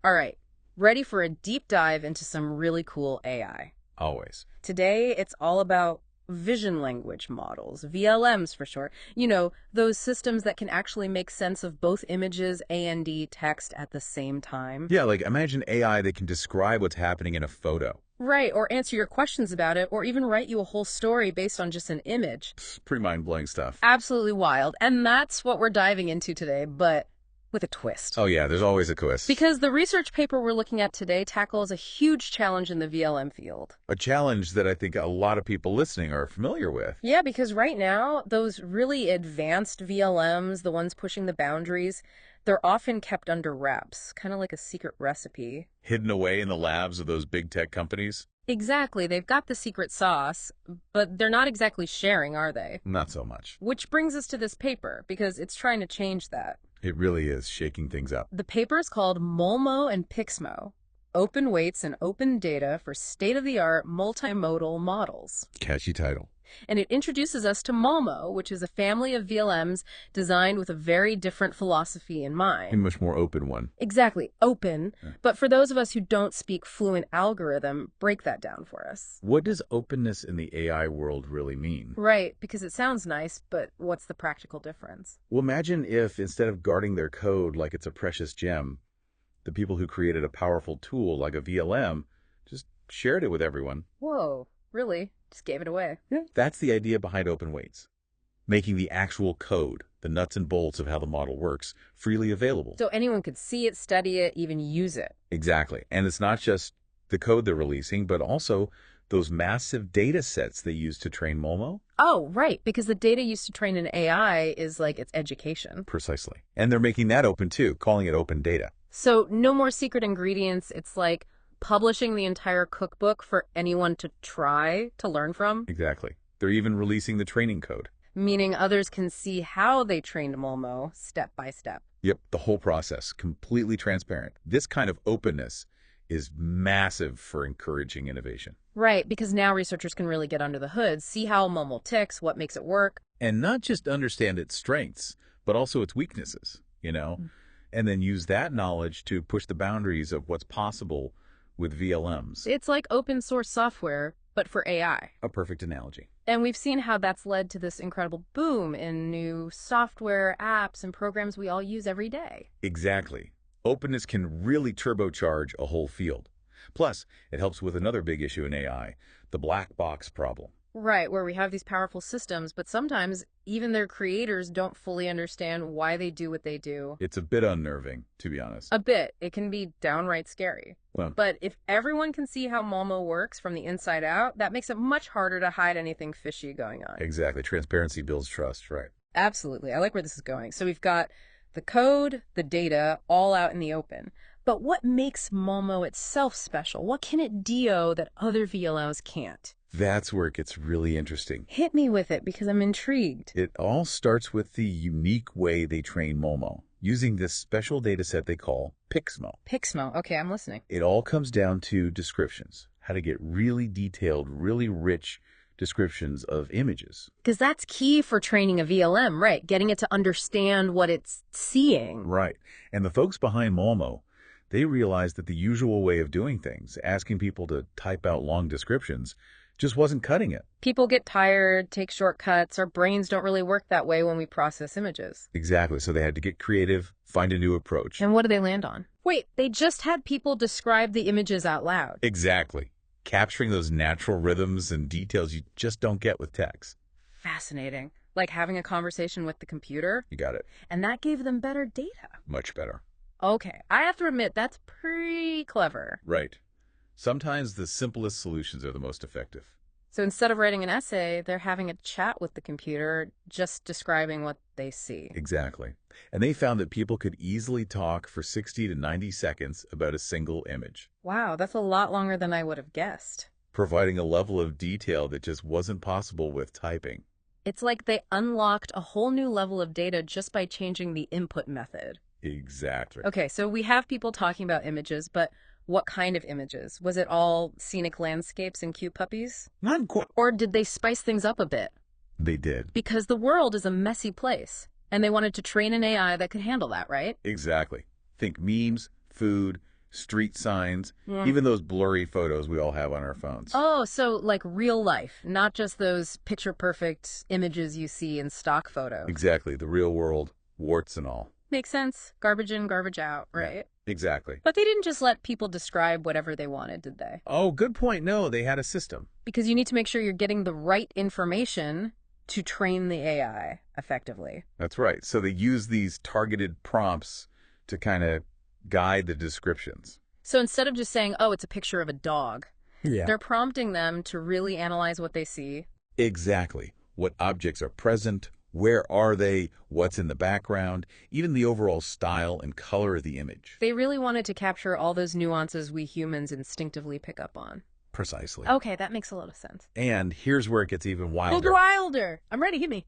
All right, ready for a deep dive into some really cool AI. Always. Today, it's all about vision language models, VLMs for short. You know, those systems that can actually make sense of both images and text at the same time. Yeah, like imagine AI that can describe what's happening in a photo. Right, or answer your questions about it, or even write you a whole story based on just an image. It's pretty mind-blowing stuff. Absolutely wild. And that's what we're diving into today, but with a twist. Oh yeah, there's always a twist. Because the research paper we're looking at today tackles a huge challenge in the VLM field. A challenge that I think a lot of people listening are familiar with. Yeah, because right now, those really advanced VLMs, the ones pushing the boundaries, they're often kept under wraps, kind of like a secret recipe. Hidden away in the labs of those big tech companies? Exactly, they've got the secret sauce, but they're not exactly sharing, are they? Not so much. Which brings us to this paper, because it's trying to change that. It really is shaking things up. The paper is called Molmo and PixMo, Open Weights and Open Data for State-of-the-Art Multimodal Models. Catchy title. And it introduces us to Molmo, which is a family of VLMs designed with a very different philosophy in A mind. much more open one. Exactly, open. Yeah. But for those of us who don't speak fluent algorithm, break that down for us. What does openness in the AI world really mean? Right, because it sounds nice, but what's the practical difference? Well, imagine if instead of guarding their code like it's a precious gem, the people who created a powerful tool like a VLM just shared it with everyone. Whoa, really? Just gave it away. Yeah. That's the idea behind open weights. Making the actual code, the nuts and bolts of how the model works, freely available. So anyone could see it, study it, even use it. Exactly. And it's not just the code they're releasing, but also those massive data sets they use to train Molmo. Oh, right, because the data used to train an AI is like its education. Precisely. And they're making that open too, calling it open data. So no more secret ingredients. It's like publishing the entire cookbook for anyone to try to learn from, Exactly. They're even releasing the training code. meaning others can see how they trained Molmo step by step. Yep, the whole process, completely transparent. This kind of openness is massive for encouraging innovation. Right, because now researchers can really get under the hood, see how Molmo ticks, what makes it work. And not just understand its strengths, but also its weaknesses, and then use that knowledge to push the boundaries of what's possible with VLMs. It's like open source software, but for AI. A perfect analogy. And we've seen how that's led to this incredible boom in new software, apps, and programs we all use every day. Exactly. Openness can really turbocharge a whole field. Plus, it helps with another big issue in AI, the black box problem. Right, where we have these powerful systems, but sometimes even their creators don't fully understand why they do what they do. It's a bit unnerving, to be honest. A bit. It can be downright scary. Well, But if everyone can see how Molmo works from the inside out, that makes it much harder to hide anything fishy going on. exactly. Transparency builds trust, right? Absolutely. I like where this is going. So we've got the code, the data, all out in the open. But what makes Molmo itself special? What can it do that other VLMs can't? That's where it gets really interesting. Hit me with it because I'm intrigued. It all starts with the unique way they train Molmo, using this special data set they call PixMo. PixMo. Okay, I'm listening. It all comes down to descriptions, how to get really detailed, really rich descriptions of images. Because that's key for training a VLM, right? Getting it to understand what it's seeing. Right. And the folks behind Molmo, they realized that the usual way of doing things, asking people to type out long descriptions, just wasn't cutting it. People get tired, take shortcuts. Our brains don't really work that way when we process images. Exactly. So they had to get creative, find a new approach. And what do they land on? Wait, they just had people describe the images out loud. Exactly. Capturing those natural rhythms and details you just don't get with text. Fascinating. Like having a conversation with the computer. You got it. And that gave them better data. Much better. Okay, I have to admit, that's pretty clever. Right. Sometimes the simplest solutions are the most effective. So instead of writing an essay, they're having a chat with the computer, just describing what they see. Exactly. And they found that people could easily talk for 60 to 90 seconds about a single image, Wow, that's a lot longer than I would have guessed. providing a level of detail that just wasn't possible with typing. It's like they unlocked a whole new level of data just by changing the input method. Exactly. Okay, so we have people talking about images, but what kind of images? Was it all scenic landscapes and cute puppies? Not quite. Or did they spice things up a bit? They did. Because the world is a messy place, and they wanted to train an AI that could handle that, right? Exactly. Think memes, food, street signs, Yeah. even those blurry photos we all have on our phones. Oh, so like real life, not just those picture-perfect images you see in stock photos. Exactly, the real world, warts and all. Makes sense. Garbage in, garbage out, Yeah, right? exactly. But they didn't just let people describe whatever they wanted, did they? Oh, good point. No, they had a system. Because you need to make sure you're getting the right information to train the AI effectively. That's right. So they use these targeted prompts to kind of guide the descriptions. So instead of just saying, oh, it's a picture of a dog, Yeah. they're prompting them to really analyze what they see. Exactly. What objects are present, where are they, what's in the background, even the overall style and color of the image. They really wanted to capture all those nuances we humans instinctively pick up on. Precisely. Okay, that makes a lot of sense. And here's where it gets even wilder. Wilder! I'm ready, hit me.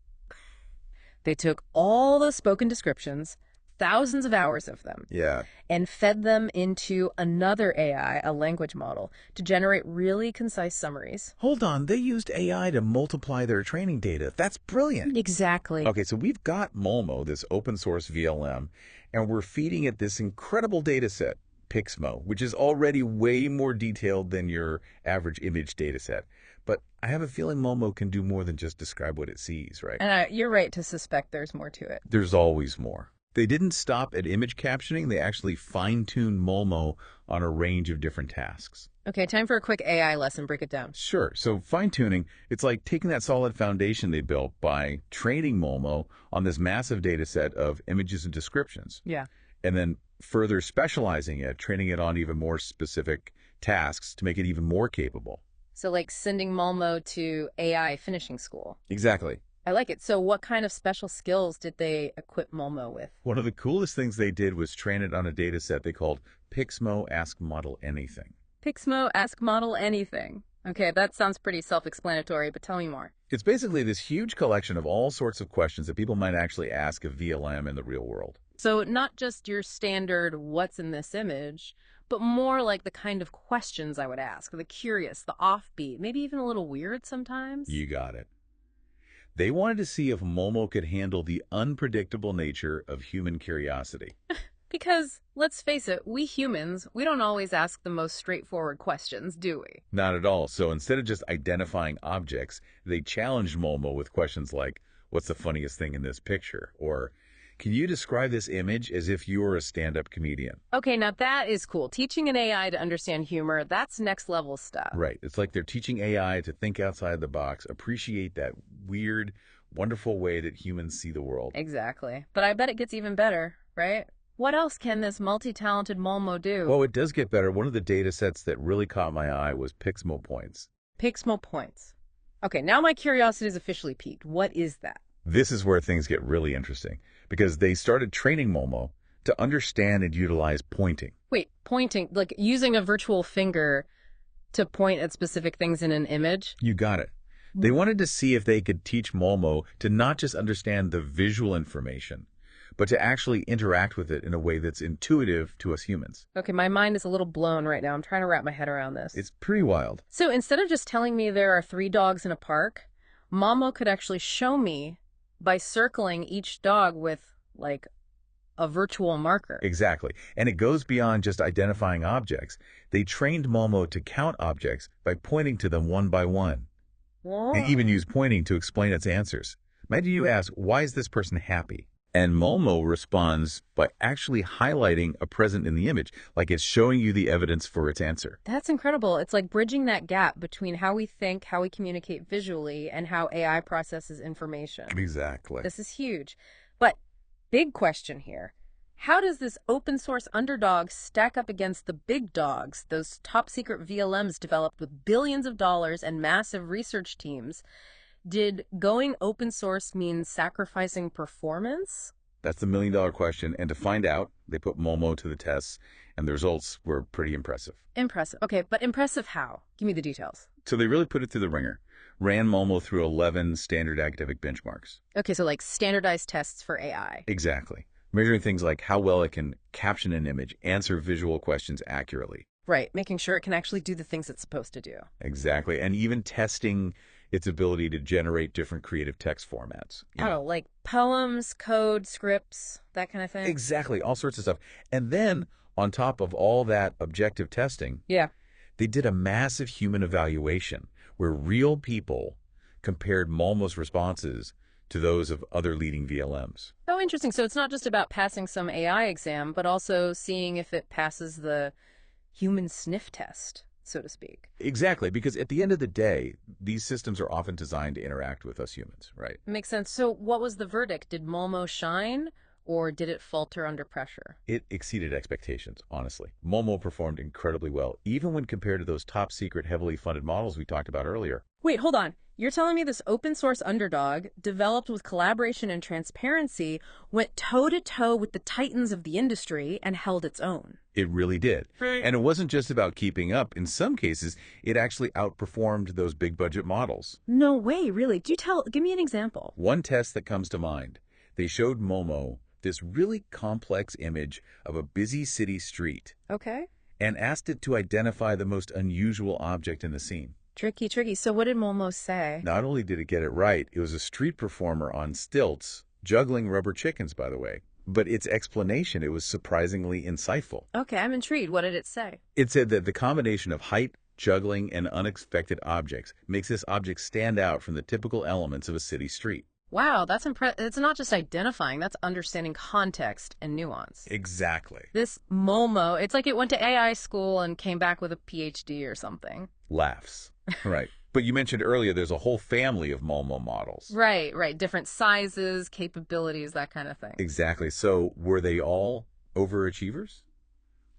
They took all those spoken descriptions, thousands of hours of them, Yeah. and fed them into another AI, a language model, to generate really concise summaries. Hold on, they used AI to multiply their training data. That's brilliant. Exactly. Okay, so we've got Molmo, this open source VLM, and we're feeding it this incredible data set, PixMo, which is already way more detailed than your average image data set. But I have a feeling Molmo can do more than just describe what it sees, right? And you're right to suspect there's more to it. There's always more. They didn't stop at image captioning. They actually fine-tuned Molmo on a range of different tasks. Okay, time for a quick AI lesson. Break it down. Sure. So fine-tuning, it's like taking that solid foundation they built by training Molmo on this massive data set of images and descriptions, Yeah. and then further specializing it, training it on even more specific tasks to make it even more capable. So like sending Molmo to AI finishing school. Exactly. I like it. So what kind of special skills did they equip Molmo with? One of the coolest things they did was train it on a data set they called PixMo Ask Model Anything. PixMo Ask Model Anything. Okay, that sounds pretty self-explanatory, but tell me more. It's basically this huge collection of all sorts of questions that people might actually ask of VLM in the real world. So not just your standard what's in this image, but more like the kind of questions I would ask, the curious, the offbeat, maybe even a little weird sometimes. You got it. They wanted to see if Molmo could handle the unpredictable nature of human curiosity. Because, let's face it, we humans, we don't always ask the most straightforward questions, do we? Not at all. So instead of just identifying objects, they challenged Molmo with questions like, what's the funniest thing in this picture? Or, can you describe this image as if you were a stand-up comedian? Okay, now that is cool. Teaching an AI to understand humor, that's next level stuff. Right. It's like they're teaching AI to think outside the box, appreciate that weird, wonderful way that humans see the world. Exactly. But I bet it gets even better, right? What else can this multi-talented Molmo do? Well, it does get better. One of the data sets that really caught my eye was PixMo points. PixMo points. Okay, now my curiosity is officially piqued. What is that? This is where things get really interesting because they started training Molmo to understand and utilize pointing. Wait, pointing, like using a virtual finger to point at specific things in an image? You got it. They wanted to see if they could teach Molmo to not just understand the visual information, but to actually interact with it in a way that's intuitive to us humans. Okay, my mind is a little blown right now. I'm trying to wrap my head around this. It's pretty wild. So instead of just telling me there are 3 dogs in a park, Molmo could actually show me by circling each dog with, like, a virtual marker. Exactly. And it goes beyond just identifying objects. They trained Molmo to count objects by pointing to them one by one. Whoa. And even use pointing to explain its answers. Imagine you ask, why is this person happy? And Molmo responds by actually highlighting a present in the image, like it's showing you the evidence for its answer. That's incredible. It's like bridging that gap between how we think, how we communicate visually, and how AI processes information. Exactly. This is huge. But big question here. How does this open source underdog stack up against the big dogs, those top secret VLMs developed with billions of dollars and massive research teams? Did going open source mean sacrificing performance? That's the million-dollar question. And to find out, they put Molmo to the tests, and the results were pretty impressive. Impressive. Okay, but impressive how? Give me the details. So they really put it through the ringer. Ran Molmo through 11 standard academic benchmarks. Okay, so like standardized tests for AI. Exactly. Measuring things like how well it can caption an image, answer visual questions accurately. Right, making sure it can actually do the things it's supposed to do. Exactly. And even testing its ability to generate different creative text formats. Oh, like poems, code, scripts, that kind of thing? Exactly. All sorts of stuff. And then On top of all that objective testing, Yeah. they did a massive human evaluation where real people compared Molmo's responses to those of other leading VLMs. Oh, interesting. So it's not just about passing some AI exam, but also seeing if it passes the human sniff test, so to speak. Exactly, because at the end of the day, these systems are often designed to interact with us humans, right? Makes sense. So what was the verdict? Did Molmo shine or did it falter under pressure? It exceeded expectations, honestly. Molmo performed incredibly well, even when compared to those top secret, heavily funded models we talked about earlier. Wait, hold on. You're telling me this open source underdog, developed with collaboration and transparency, went toe to toe with the titans of the industry and held its own? It really did. Right. And it wasn't just about keeping up. In some cases, it actually outperformed those big budget models. No way, really. Give me an example. One test that comes to mind, they showed Molmo this really complex image of a busy city street Okay. and asked it to identify the most unusual object in the scene. Tricky, tricky. So what did Molmo say? Not only did it get it right, it was a street performer on stilts, juggling rubber chickens, by the way. But its explanation, it was surprisingly insightful. Okay, I'm intrigued. What did it say? It said that the combination of height, juggling, and unexpected objects makes this object stand out from the typical elements of a city street. Wow, that's impressive. It's not just identifying, that's understanding context and nuance. Exactly. This Molmo, it's like it went to AI school and came back with a PhD or something. Laughs. Right. But you mentioned earlier there's a whole family of Molmo models. Right, right. Different sizes, capabilities, that kind of thing. Exactly. So were they all overachievers?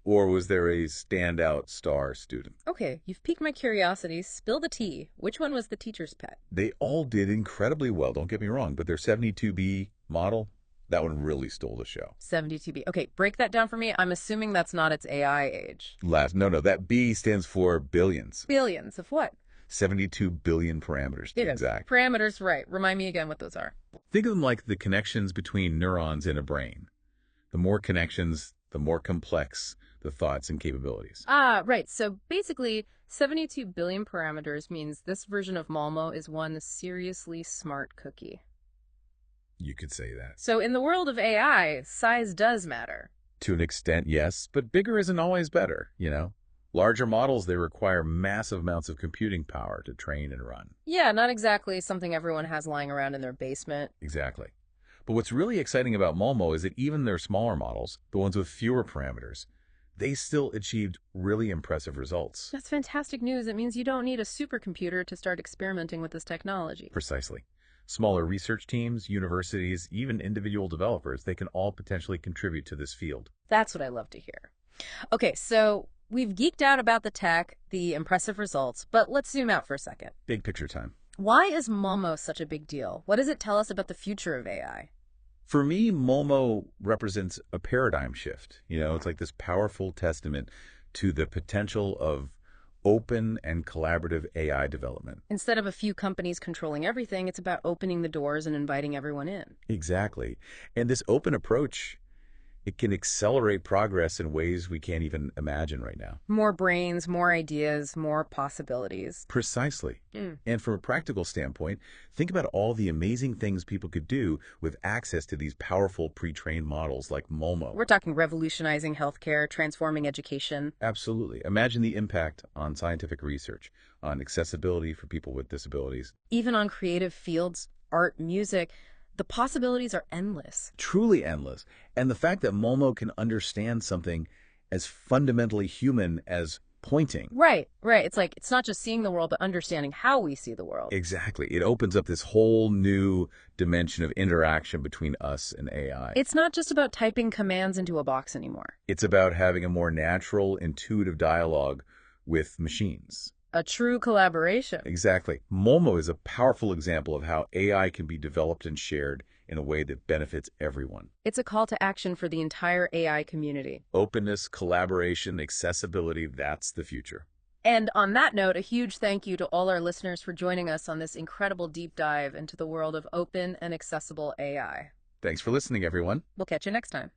Or was there a standout star student? Okay, you've piqued my curiosity. Spill the tea. Which one was the teacher's pet? They all did incredibly well, don't get me wrong, but their 72B model, that one really stole the show. 72B. Okay, break that down for me. I'm assuming that's not its AI age. No, that B stands for billions. Billions of what? 72 billion parameters to be exact. Parameters, right. Remind me again what those are. Think of them like the connections between neurons in a brain. The more connections, the more complex the thoughts and capabilities. Ah, right. So basically, 72 billion parameters means this version of Molmo is one seriously smart cookie. You could say that. So in the world of AI, size does matter. To an extent, yes, but bigger isn't always better, you know? Larger models, they require massive amounts of computing power to train and run. Yeah, not exactly something everyone has lying around in their basement. Exactly. But what's really exciting about Molmo is that even their smaller models, the ones with fewer parameters, they still achieved really impressive results. That's fantastic news. It means you don't need a supercomputer to start experimenting with this technology. Precisely. Smaller research teams, universities, even individual developers, they can all potentially contribute to this field. That's what I love to hear. Okay, so we've geeked out about the tech, the impressive results, but let's zoom out for a second. Big picture time. Why is Molmo such a big deal? What does it tell us about the future of AI? For me, Molmo represents a paradigm shift. You know, it's like this powerful testament to the potential of open and collaborative AI development. Instead of a few companies controlling everything, it's about opening the doors and inviting everyone in. Exactly. And this open approach, it can accelerate progress in ways we can't even imagine right now. More brains, more ideas, more possibilities. Precisely. And from a practical standpoint, think about all the amazing things people could do with access to these powerful pre-trained models like Molmo. We're talking revolutionizing healthcare, transforming education. Absolutely. Imagine the impact on scientific research, on accessibility for people with disabilities. Even on creative fields, art, music. The possibilities are endless. Truly endless. And the fact that Molmo can understand something as fundamentally human as pointing. Right, right. It's like, it's not just seeing the world, but understanding how we see the world. Exactly. It opens up this whole new dimension of interaction between us and AI. It's not just about typing commands into a box anymore. It's about having a more natural, intuitive dialogue with machines. A true collaboration. Exactly. Molmo is a powerful example of how AI can be developed and shared in a way that benefits everyone. It's a call to action for the entire AI community. Openness, collaboration, accessibility, that's the future. And on that note, a huge thank you to all our listeners for joining us on this incredible deep dive into the world of open and accessible AI. Thanks for listening, everyone. We'll catch you next time.